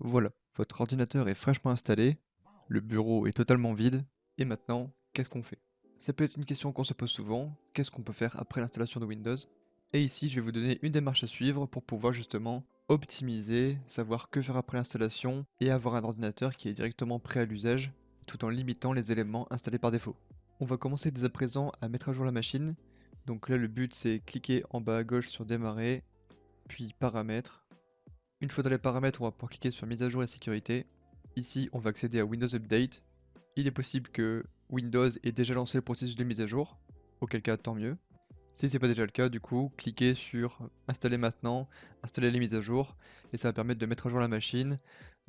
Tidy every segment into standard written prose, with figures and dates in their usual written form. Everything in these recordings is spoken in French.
Voilà, votre ordinateur est fraîchement installé, le bureau est totalement vide, et maintenant, qu'est-ce qu'on fait? Ça peut être une question qu'on se pose souvent, qu'est-ce qu'on peut faire après l'installation de Windows? Et ici, je vais vous donner une démarche à suivre pour pouvoir justement optimiser, savoir que faire après l'installation, et avoir un ordinateur qui est directement prêt à l'usage, tout en limitant les éléments installés par défaut. On va commencer dès à présent à mettre à jour la machine. Donc là, le but c'est cliquer en bas à gauche sur démarrer, puis paramètres. Une fois dans les paramètres, on va pouvoir cliquer sur mise à jour et sécurité. Ici, on va accéder à Windows Update. Il est possible que Windows ait déjà lancé le processus de mise à jour, auquel cas tant mieux. Si c'est pas déjà le cas, du coup, cliquez sur installer maintenant, installer les mises à jour, et ça va permettre de mettre à jour la machine,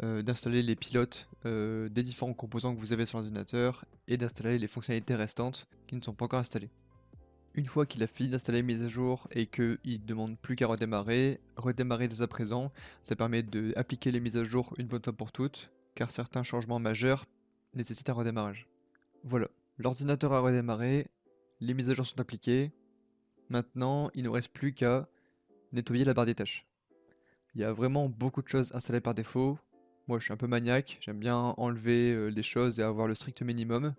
d'installer les pilotes des différents composants que vous avez sur l'ordinateur, et d'installer les fonctionnalités restantes qui ne sont pas encore installées. Une fois qu'il a fini d'installer les mises à jour et qu'il ne demande plus qu'à redémarrer, redémarrer dès à présent, ça permet d'appliquer les mises à jour une bonne fois pour toutes, car certains changements majeurs nécessitent un redémarrage. Voilà, l'ordinateur a redémarré, les mises à jour sont appliquées, maintenant il ne nous reste plus qu'à nettoyer la barre des tâches. Il y a vraiment beaucoup de choses installées par défaut. Moi je suis un peu maniaque, j'aime bien enlever des choses et avoir le strict minimum.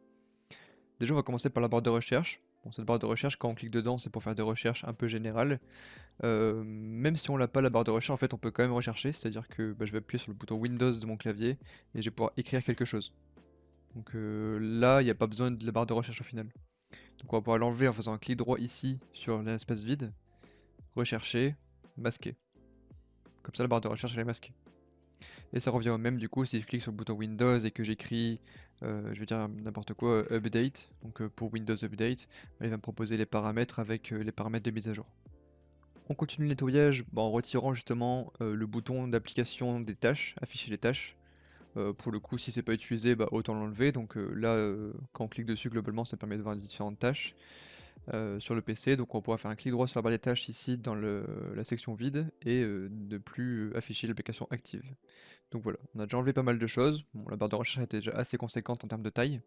Déjà, on va commencer par la barre de recherche. Bon, cette barre de recherche, quand on clique dedans, c'est pour faire des recherches un peu générales. Même si on l'a pas la barre de recherche, en fait, on peut quand même rechercher. C'est-à-dire que je vais appuyer sur le bouton Windows de mon clavier et je vais pouvoir écrire quelque chose. Donc là, il n'y a pas besoin de la barre de recherche au final. Donc on va pouvoir l'enlever en faisant un clic droit ici sur l'espace vide, rechercher, masquer. Comme ça, la barre de recherche elle est masquée. Et ça revient au même du coup si je clique sur le bouton Windows et que j'écris, je vais dire n'importe quoi, Update, donc pour Windows Update, il va me proposer les paramètres avec les paramètres de mise à jour. On continue le nettoyage en retirant justement le bouton d'application des tâches, afficher les tâches. Pour le coup, si c'est pas utilisé, autant l'enlever. Donc là, quand on clique dessus, globalement, ça permet de voir les différentes tâches sur le PC. Donc on va pouvoir faire un clic droit sur la barre des tâches ici dans la section vide et ne plus afficher l'application active. Donc voilà, on a déjà enlevé pas mal de choses. Bon, la barre de recherche était déjà assez conséquente en termes de taille.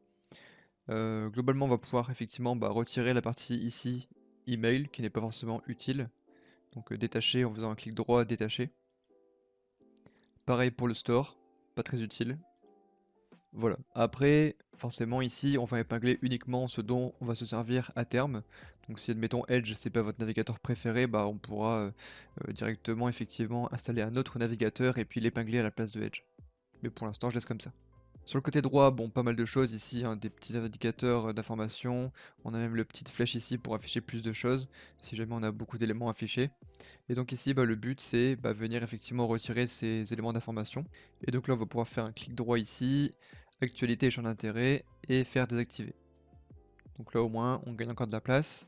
Globalement, on va pouvoir effectivement retirer la partie ici, email, qui n'est pas forcément utile. Donc détacher en faisant un clic droit, détacher. Pareil pour le store, pas très utile. Voilà. Après, forcément ici, on va épingler uniquement ce dont on va se servir à terme. Donc si admettons Edge, c'est pas votre navigateur préféré, on pourra directement effectivement installer un autre navigateur et puis l'épingler à la place de Edge. Mais pour l'instant, je laisse comme ça. Sur le côté droit, bon, pas mal de choses ici, hein, des petits indicateurs d'information. On a même le petite flèche ici pour afficher plus de choses, si jamais on a beaucoup d'éléments affichés. Et donc ici, le but c'est venir effectivement retirer ces éléments d'information. Et donc là, on va pouvoir faire un clic droit ici, actualité et champ d'intérêt, et faire désactiver. Donc là au moins, on gagne encore de la place.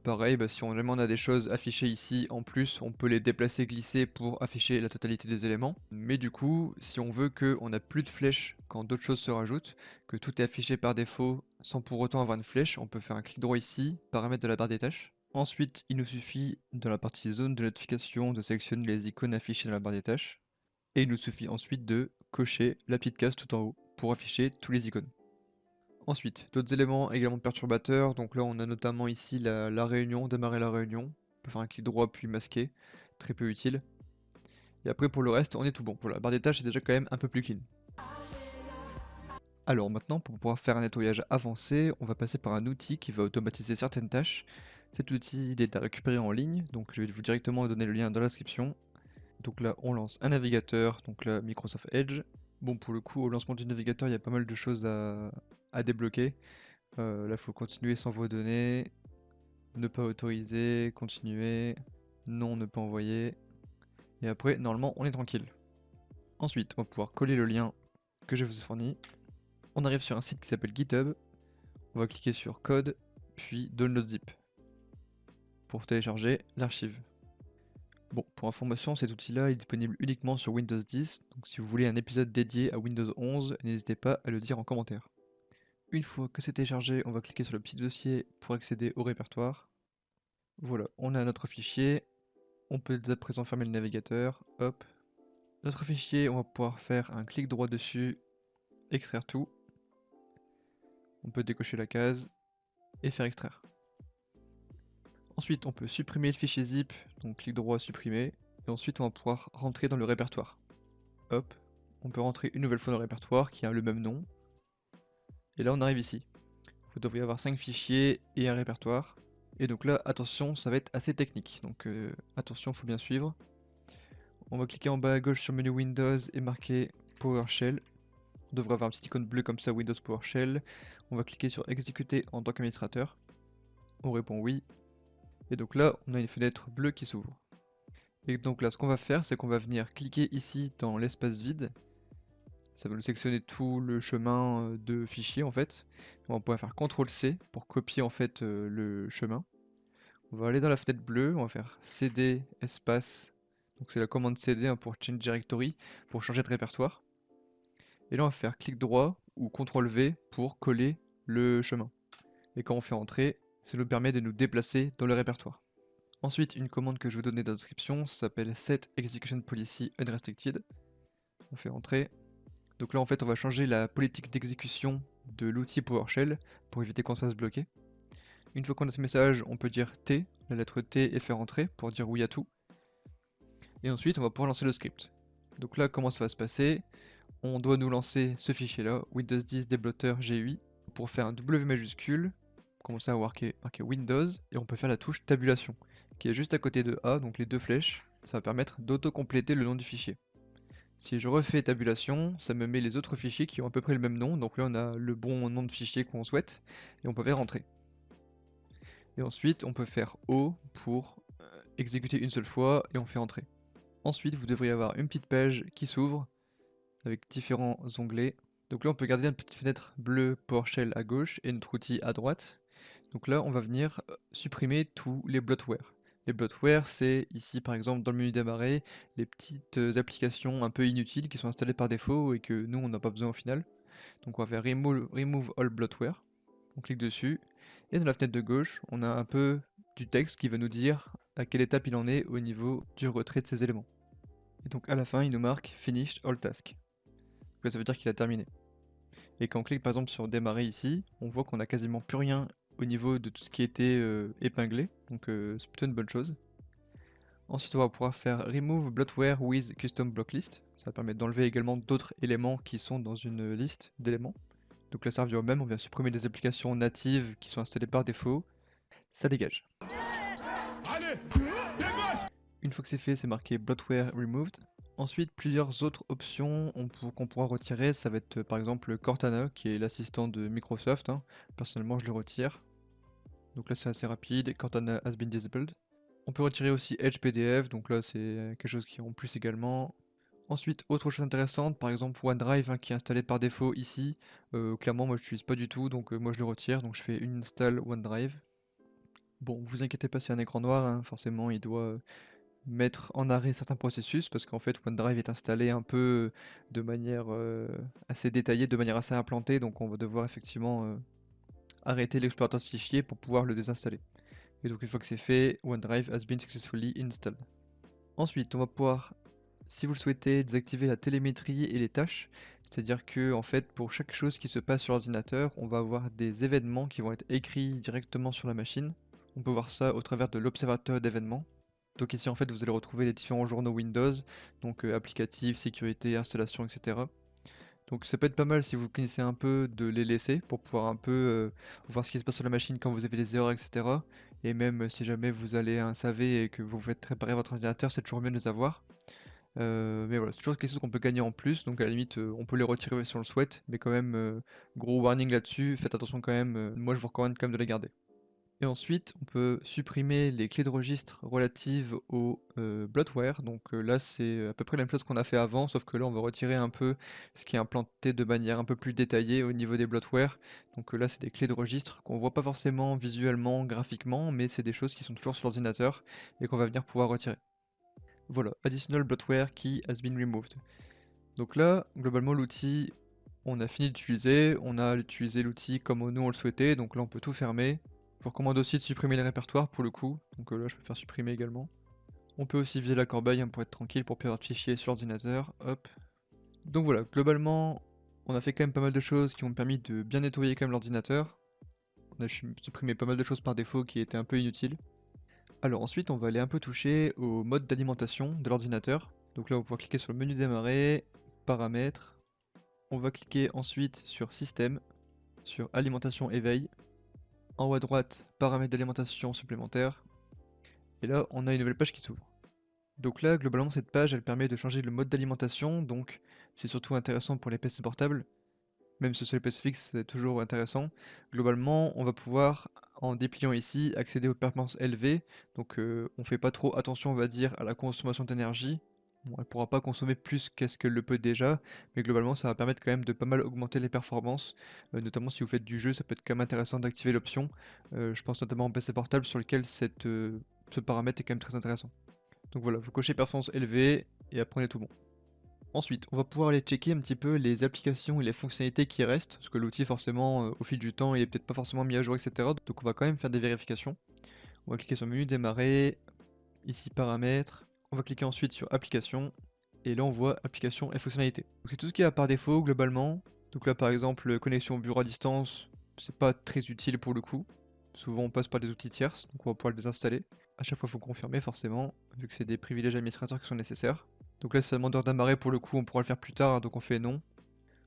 Pareil, si on, jamais on a des choses affichées ici en plus, on peut les déplacer, glisser pour afficher la totalité des éléments. Mais du coup, si on veut qu'on n'a plus de flèches quand d'autres choses se rajoutent, que tout est affiché par défaut sans pour autant avoir une flèche, on peut faire un clic droit ici, paramètres de la barre des tâches. Ensuite, il nous suffit dans la partie zone de notification de sélectionner les icônes affichées dans la barre des tâches. Et il nous suffit ensuite de cocher la petite case tout en haut pour afficher tous les icônes. Ensuite, d'autres éléments également perturbateurs. Donc là, on a notamment ici la réunion, démarrer la réunion. On peut faire un clic droit puis masquer, très peu utile. Et après, pour le reste, on est tout bon. Pour la barre des tâches, c'est déjà quand même un peu plus clean. Alors maintenant, pour pouvoir faire un nettoyage avancé, on va passer par un outil qui va automatiser certaines tâches. Cet outil, il est à récupérer en ligne, donc je vais vous directement donner le lien dans la description. Donc là, on lance un navigateur, donc là, Microsoft Edge. Bon, pour le coup, au lancement du navigateur, il y a pas mal de choses à débloquer. Là, il faut continuer sans vos données, ne pas autoriser, continuer, non, ne pas envoyer. Et après, normalement, on est tranquille. Ensuite, on va pouvoir coller le lien que je vous ai fourni. On arrive sur un site qui s'appelle GitHub. On va cliquer sur code, puis download zip pour télécharger l'archive. Bon, pour information, cet outil-là est disponible uniquement sur Windows 10, donc si vous voulez un épisode dédié à Windows 11, n'hésitez pas à le dire en commentaire. Une fois que c'est téléchargé, on va cliquer sur le petit dossier pour accéder au répertoire. Voilà, on a notre fichier, on peut dès à présent fermer le navigateur, hop. Notre fichier, on va pouvoir faire un clic droit dessus, extraire tout. On peut décocher la case et faire extraire. Ensuite, on peut supprimer le fichier zip, donc clic droit supprimer, et ensuite on va pouvoir rentrer dans le répertoire. hop, on peut rentrer une nouvelle fois dans le répertoire qui a le même nom. Et là on arrive ici. Vous devriez avoir 5 fichiers et un répertoire. Et donc là, attention, ça va être assez technique. Donc attention, il faut bien suivre. On va cliquer en bas à gauche sur menu Windows et marquer PowerShell. On devrait avoir un petit icône bleu comme ça, Windows PowerShell. On va cliquer sur exécuter en tant qu'administrateur. On répond oui. Et donc là, on a une fenêtre bleue qui s'ouvre. Et donc là, ce qu'on va faire, c'est qu'on va venir cliquer ici dans l'espace vide. Ça va nous sélectionner tout le chemin de fichiers en fait. On va pouvoir faire CTRL-C pour copier en fait le chemin. On va aller dans la fenêtre bleue, on va faire cd espace. Donc c'est la commande cd hein, pour change directory, pour changer de répertoire. Et là on va faire clic droit ou CTRL-V pour coller le chemin. Et quand on fait entrer, ça nous permet de nous déplacer dans le répertoire. Ensuite, une commande que je vais vous donner dans la description, ça s'appelle set execution policy unrestricted. On fait entrer. Donc là en fait on va changer la politique d'exécution de l'outil PowerShell pour éviter qu'on se fasse bloquer. Une fois qu'on a ce message, on peut dire T, la lettre T et faire entrer pour dire oui à tout. Et ensuite on va pouvoir lancer le script. Donc là comment ça va se passer? On doit nous lancer ce fichier là, Windows 10 déblotter GUI, pour faire un W majuscule, commencer à marquer Windows, et on peut faire la touche tabulation, qui est juste à côté de A, donc les deux flèches, ça va permettre d'auto-compléter le nom du fichier. Si je refais tabulation, ça me met les autres fichiers qui ont à peu près le même nom, donc là on a le bon nom de fichier qu'on souhaite, et on peut faire rentrer. Et ensuite on peut faire O pour exécuter une seule fois, et on fait entrer. Ensuite vous devriez avoir une petite page qui s'ouvre, avec différents onglets. Donc là on peut garder une petite fenêtre bleue PowerShell à gauche, et notre outil à droite. Donc là on va venir supprimer tous les bloatware. Les bloatware, c'est ici par exemple dans le menu démarrer, les petites applications un peu inutiles qui sont installées par défaut et que nous on n'a pas besoin au final. Donc on va faire remove all bloatware. On clique dessus et dans la fenêtre de gauche, on a un peu du texte qui va nous dire à quelle étape il en est au niveau du retrait de ces éléments. Et donc à la fin, il nous marque finished all tasks. Donc là, ça veut dire qu'il a terminé. Et quand on clique par exemple sur démarrer ici, on voit qu'on n'a quasiment plus rien au niveau de tout ce qui était épinglé, donc c'est plutôt une bonne chose. Ensuite on va pouvoir faire remove bloatware with custom blocklist, ça va permettre d'enlever également d'autres éléments qui sont dans une liste d'éléments. Donc là ça revient au même, on vient supprimer des applications natives qui sont installées par défaut, ça dégage. Allez, dégage. Une fois que c'est fait, c'est marqué bloatware removed. Ensuite, plusieurs autres options qu'on pourra retirer, ça va être par exemple Cortana, qui est l'assistant de Microsoft. Hein. Personnellement, je le retire. Donc là, c'est assez rapide. Cortana has been disabled. On peut retirer aussi Edge PDF, donc là, c'est quelque chose qui est en plus également. Ensuite, autre chose intéressante, par exemple OneDrive, hein, qui est installé par défaut ici. Clairement, moi, je l'utilise pas du tout, donc moi, je le retire. Donc je fais une install OneDrive. Bon, vous inquiétez pas, c'est un écran noir, hein, forcément, il doit mettre en arrêt certains processus parce qu'en fait OneDrive est installé un peu de manière assez détaillée, de manière assez implantée, donc on va devoir effectivement arrêter l'explorateur de fichiers pour pouvoir le désinstaller. Et donc une fois que c'est fait, OneDrive has been successfully installed. Ensuite, on va pouvoir, si vous le souhaitez, désactiver la télémétrie et les tâches, c'est-à-dire que en fait pour chaque chose qui se passe sur l'ordinateur, on va avoir des événements qui vont être écrits directement sur la machine. On peut voir ça au travers de l'observateur d'événements. Donc ici en fait vous allez retrouver les différents journaux Windows, donc applicatifs, sécurité, installation, etc. Donc ça peut être pas mal si vous connaissez un peu de les laisser pour pouvoir un peu voir ce qui se passe sur la machine quand vous avez des erreurs, etc. Et même si jamais vous allez à un SAV et que vous faites réparer votre ordinateur, c'est toujours mieux de les avoir. Mais voilà, c'est toujours quelque chose qu'on peut gagner en plus, donc à la limite on peut les retirer si on le souhaite, mais quand même gros warning là-dessus, faites attention quand même, moi je vous recommande quand même de les garder. Et ensuite, on peut supprimer les clés de registre relatives au bloatware. Donc là, c'est à peu près la même chose qu'on a fait avant, sauf que là, on va retirer un peu ce qui est implanté de manière un peu plus détaillée au niveau des bloatware. Donc là, c'est des clés de registre qu'on voit pas forcément visuellement, graphiquement, mais c'est des choses qui sont toujours sur l'ordinateur et qu'on va venir pouvoir retirer. Voilà, additional bloatware key has been removed. Donc là, globalement, l'outil, on a fini d'utiliser, on a utilisé l'outil comme nous on le souhaitait, donc là, on peut tout fermer. Je vous recommande aussi de supprimer les répertoires pour le coup, donc là je peux faire supprimer également. On peut aussi vider la corbeille hein, pour être tranquille, pour plus avoir de fichiers sur l'ordinateur, hop. Donc voilà, globalement, on a fait quand même pas mal de choses qui ont permis de bien nettoyer quand même l'ordinateur. On a supprimé pas mal de choses par défaut qui étaient un peu inutiles. Alors ensuite on va aller un peu toucher au mode d'alimentation de l'ordinateur. Donc là on va pouvoir cliquer sur le menu démarrer, paramètres. On va cliquer ensuite sur système, sur alimentation éveil. En haut à droite, paramètres d'alimentation supplémentaires. Et là, on a une nouvelle page qui s'ouvre. Donc là, globalement, cette page, elle permet de changer le mode d'alimentation, donc c'est surtout intéressant pour les PC portables. Même si sur les PC fixes, c'est toujours intéressant. Globalement, on va pouvoir, en dépliant ici, accéder aux performances élevées. Donc on fait pas trop attention, on va dire, à la consommation d'énergie. Bon, elle pourra pas consommer plus qu'est-ce qu'elle le peut déjà, mais globalement, ça va permettre quand même de pas mal augmenter les performances. Notamment si vous faites du jeu, ça peut être quand même intéressant d'activer l'option. Je pense notamment en PC portable sur lequel ce paramètre est quand même très intéressant. Donc voilà, vous cochez performance élevée et après on est tout bon. Ensuite, on va pouvoir aller checker un petit peu les applications et les fonctionnalités qui restent, parce que l'outil forcément, au fil du temps, il est peut-être pas forcément mis à jour, etc. Donc on va quand même faire des vérifications. On va cliquer sur menu démarrer, ici paramètres, on va cliquer ensuite sur applications, et là on voit applications et fonctionnalités. Donc c'est tout ce qui est à par défaut globalement. Donc là par exemple, connexion au bureau à distance, c'est pas très utile pour le coup. Souvent on passe par des outils tierces, donc on va pouvoir les désinstaller. À chaque fois il faut confirmer forcément, vu que c'est des privilèges administrateurs qui sont nécessaires. Donc là, c'est un demandeur d'amarrer pour le coup, on pourra le faire plus tard, donc on fait non.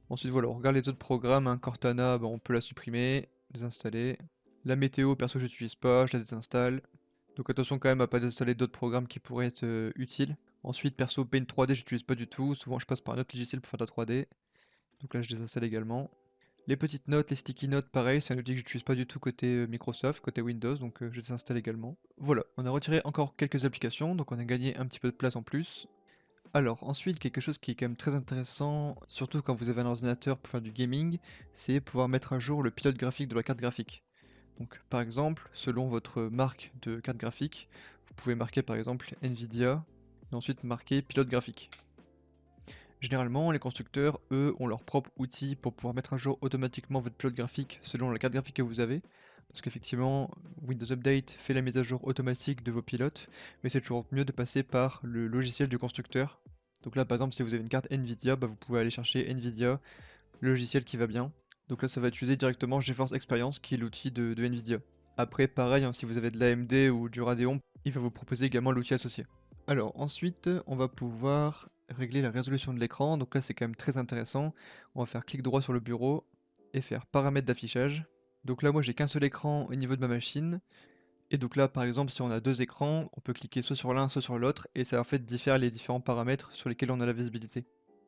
Ensuite, voilà, on regarde les autres programmes. Hein, Cortana, on peut la supprimer, désinstaller. La météo, perso, je n'utilise pas, je la désinstalle. Donc attention quand même à pas désinstaller d'autres programmes qui pourraient être utiles. Ensuite, perso, Paint 3D, j'utilise pas du tout. Souvent, je passe par un autre logiciel pour faire de la 3D. Donc là, je désinstalle également. Les petites notes, les sticky notes, pareil, c'est un outil que j'utilise pas du tout côté Microsoft, côté Windows, donc je désinstalle également. Voilà, on a retiré encore quelques applications, donc on a gagné un petit peu de place en plus. Alors ensuite, quelque chose qui est quand même très intéressant, surtout quand vous avez un ordinateur pour faire du gaming, c'est pouvoir mettre à jour le pilote graphique de la carte graphique. Donc par exemple, selon votre marque de carte graphique, vous pouvez marquer par exemple Nvidia, et ensuite marquer pilote graphique. Généralement, les constructeurs, eux, ont leur propre outil pour pouvoir mettre à jour automatiquement votre pilote graphique selon la carte graphique que vous avez. Parce qu'effectivement, Windows Update fait la mise à jour automatique de vos pilotes, mais c'est toujours mieux de passer par le logiciel du constructeur. Donc là, par exemple, si vous avez une carte Nvidia, vous pouvez aller chercher Nvidia, le logiciel qui va bien. Donc là, ça va utiliser directement GeForce Experience, qui est l'outil de Nvidia. Après, pareil, hein, si vous avez de l'AMD ou du Radeon, il va vous proposer également l'outil associé. Alors ensuite, on va pouvoir régler la résolution de l'écran. Donc là, c'est quand même très intéressant. On va faire clic droit sur le bureau et faire paramètres d'affichage. Donc là, moi, j'ai qu'un seul écran au niveau de ma machine. Et donc là, par exemple, si on a deux écrans, on peut cliquer soit sur l'un, soit sur l'autre, et ça en fait diffère les différents paramètres sur lesquels on a la visibilité.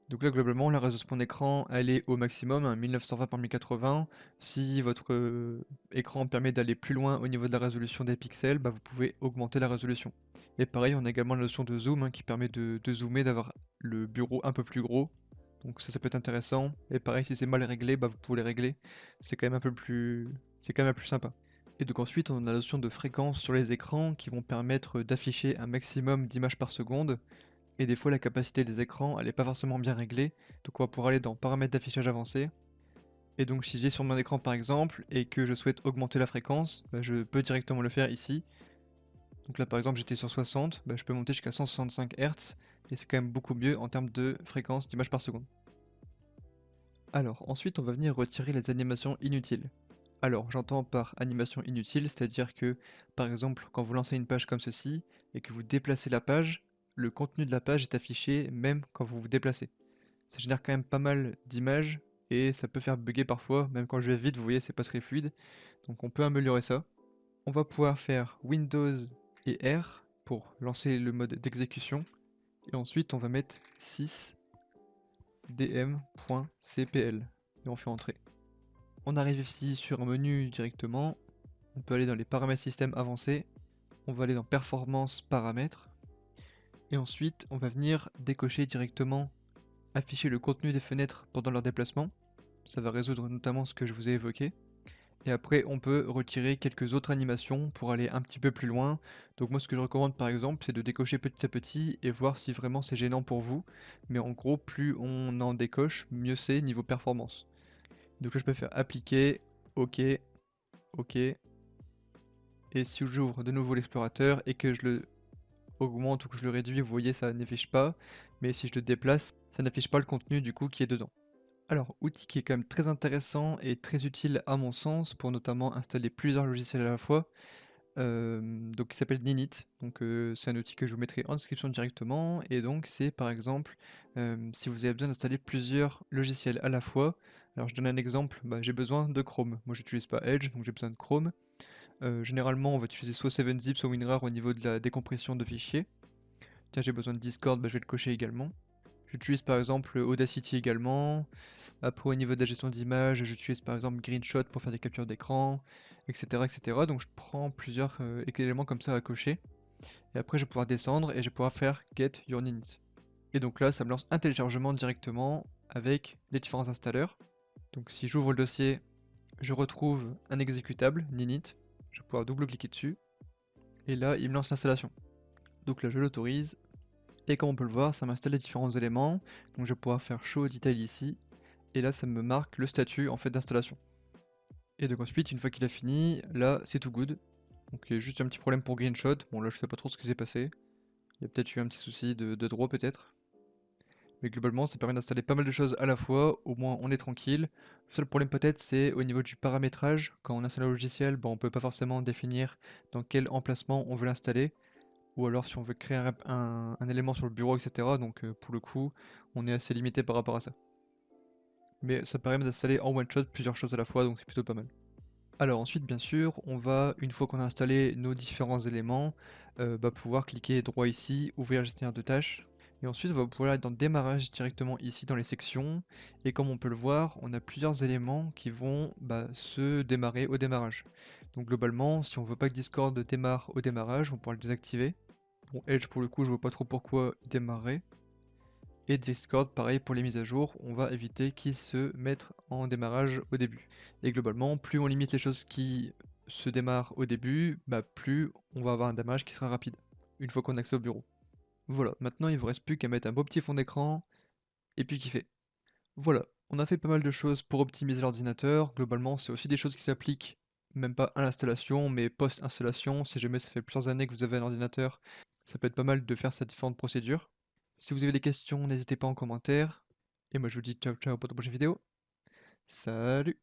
Donc là, globalement, la résolution de mon écran, elle est au maximum, hein, 1920 par 1080. Si votre écran permet d'aller plus loin au niveau de la résolution des pixels, vous pouvez augmenter la résolution. Et pareil, on a également la notion de zoom, hein, qui permet de zoomer, d'avoir le bureau un peu plus gros. Donc ça peut être intéressant. Et pareil, si c'est mal réglé, vous pouvez les régler. C'est quand même un peu plus... C'est quand même plus sympa. Et donc ensuite, on a la notion de fréquence sur les écrans qui vont permettre d'afficher un maximum d'images par seconde. Et des fois, la capacité des écrans, elle n'est pas forcément bien réglée. Donc on va pouvoir aller dans paramètres d'affichage avancé. Et donc si j'ai sur mon écran par exemple, et que je souhaite augmenter la fréquence, je peux directement le faire ici. Donc là par exemple j'étais sur 60, je peux monter jusqu'à 165 Hz. Et c'est quand même beaucoup mieux en termes de fréquence d'images par seconde. Alors ensuite on va venir retirer les animations inutiles. Alors j'entends par animation inutile, c'est-à-dire que par exemple quand vous lancez une page comme ceci, et que vous déplacez la page, le contenu de la page est affiché même quand vous vous déplacez. Ça génère quand même pas mal d'images et ça peut faire bugger parfois, même quand je vais vite, vous voyez, c'est pas très fluide. Donc on peut améliorer ça. On va pouvoir faire Windows et R pour lancer le mode d'exécution. Et ensuite on va mettre 6 dm.cpl et on fait entrer. On arrive ici sur un menu directement. On peut aller dans les paramètres système avancés. On va aller dans performance paramètres. Et ensuite on va venir décocher directement afficher le contenu des fenêtres pendant leur déplacement. Ça va résoudre notamment ce que je vous ai évoqué. Et après, on peut retirer quelques autres animations pour aller un petit peu plus loin. Donc moi, ce que je recommande par exemple, c'est de décocher petit à petit et voir si vraiment c'est gênant pour vous. Mais en gros, plus on en décoche, mieux c'est niveau performance. Donc là, je peux faire appliquer, OK, OK. Et si j'ouvre de nouveau l'explorateur et que je le augmente ou que je le réduis, vous voyez, ça n'affiche pas. Mais si je le déplace, ça n'affiche pas le contenu du coup qui est dedans. Alors, outil qui est quand même très intéressant et très utile à mon sens pour notamment installer plusieurs logiciels à la fois. donc qui s'appelle Ninit. Donc c'est un outil que je vous mettrai en description directement. Et donc c'est par exemple si vous avez besoin d'installer plusieurs logiciels à la fois. Alors je donne un exemple, bah, j'ai besoin de Chrome. Moi j'utilise pas Edge, donc j'ai besoin de Chrome. Généralement on va utiliser soit 7zip, soit WinRAR au niveau de la décompression de fichiers. Tiens, j'ai besoin de Discord, bah, je vais le cocher également. J'utilise par exemple Audacity également. Après, au niveau de la gestion d'image, j'utilise par exemple Greenshot pour faire des captures d'écran, etc., etc. Donc je prends plusieurs éléments comme ça à cocher. Et après, je vais pouvoir descendre et je vais pouvoir faire Get Your Ninit. Et donc là, ça me lance un téléchargement directement avec les différents installeurs. Donc si j'ouvre le dossier, je retrouve un exécutable, Ninit. Je vais pouvoir double-cliquer dessus. Et là, il me lance l'installation. Donc là, je l'autorise. Et comme on peut le voir, ça m'installe les différents éléments. Donc je vais pouvoir faire Show Detail ici. Et là, ça me marque le statut en fait d'installation. Et donc ensuite, une fois qu'il a fini, là, c'est tout good. Donc il y a juste un petit problème pour Greenshot. Bon, là, je sais pas trop ce qui s'est passé. Il y a peut-être eu un petit souci de droit, peut-être. Mais globalement, ça permet d'installer pas mal de choses à la fois. Au moins, on est tranquille. Le seul problème, peut-être, c'est au niveau du paramétrage. Quand on installe un logiciel, on peut pas forcément définir dans quel emplacement on veut l'installer. Ou alors si on veut créer un élément sur le bureau, etc. Donc pour le coup, on est assez limité par rapport à ça. Mais ça permet d'installer en one shot plusieurs choses à la fois, donc c'est plutôt pas mal. Alors ensuite, bien sûr, on va, une fois qu'on a installé nos différents éléments, pouvoir cliquer droit ici, ouvrir gestionnaire de tâches. Et ensuite, on va pouvoir aller dans démarrage directement ici dans les sections. Et comme on peut le voir, on a plusieurs éléments qui vont se démarrer au démarrage. Donc globalement, si on veut pas que Discord démarre au démarrage, on pourra le désactiver. Bon, Edge pour le coup, je vois pas trop pourquoi il démarrerait. Et Discord, pareil pour les mises à jour, on va éviter qu'ils se mettent en démarrage au début. Et globalement, plus on limite les choses qui se démarrent au début, plus on va avoir un démarrage qui sera rapide, une fois qu'on a accès au bureau. Voilà, maintenant il vous reste plus qu'à mettre un beau petit fond d'écran, et puis kiffer. Voilà, on a fait pas mal de choses pour optimiser l'ordinateur. Globalement, c'est aussi des choses qui s'appliquent, même pas à l'installation, mais post-installation. Si jamais ça fait plusieurs années que vous avez un ordinateur, ça peut être pas mal de faire ces différentes procédures. Si vous avez des questions, n'hésitez pas en commentaire. Et moi je vous dis ciao ciao pour de prochaine vidéo. Salut!